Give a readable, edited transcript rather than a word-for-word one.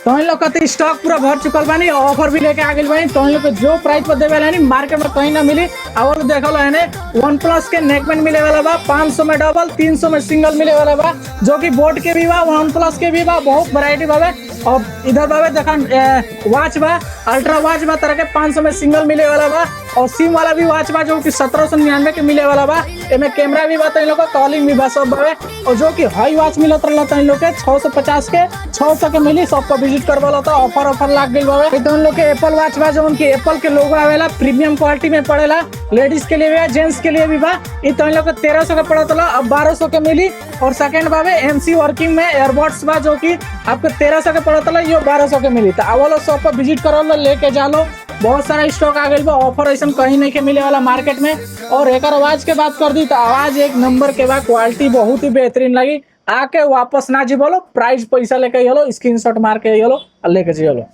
तो इन लोग का स्टॉक पूरा भर चुकल बानी, ऑफर भी लेके आ गई बानी। तो इन लोग के जो प्राइस पर देवे लानी मार्केट में कहीं ना मिली। और देखो है वन प्लस के नेकबैंड मिले वाला बा 500 में डबल, 300 में सिंगल मिले वाला बा, जो कि बोट के भी बा, वन प्लस के भी बा, बहुत वैरायटी बावे। और इधर बावे देखा वॉच बा, अल्ट्रा वॉच बा तरह के 500 में सिंगल मिले वाला बा। और सिम वाला भी वॉच बा जो कि 1799 के मिले वाला बा। इनमें कैमरा भी बा, तो इन लोग का कॉलिंग भी बा सब बावे। और जो कि हाई वॉच मिलत रहला तो इन लोग के 650 के 600 के मिली। सबको विजिट करवाला था, ऑफर लाग गई बावे। तो इन लोग के एप्पल वॉच बा जो उनकी एप्पल के लोगो आवेला, प्रीमियम क्वालिटी में पड़ेला, लेडीज के लिए भी है, जेंट्स के लिए भी बा। ये तो इन लोग को 1300 का पड़ा था, अब 1200 के मिली। और सेकंड बावे एमसी वर्किंग में एयरबड्स बा जो कि आपको 1300 के पड़ा था, ये 1200 के मिली। तो आवलो शॉप पर विजिट करो, लेके जालो, बहुत सारा स्टॉक आ गई बा। ऑफर ऐसा कहीं नहीं के मिले वाला मार्केट में। और एक आवाज के बात कर दी तो आवाज एक नंबर के बाद, क्वालिटी बहुत ही बेहतरीन लगी। आके वापस ना जी बोलो, प्राइस पैसा लेके चलो, स्क्रीनशॉट मार के चलो लेके चलो।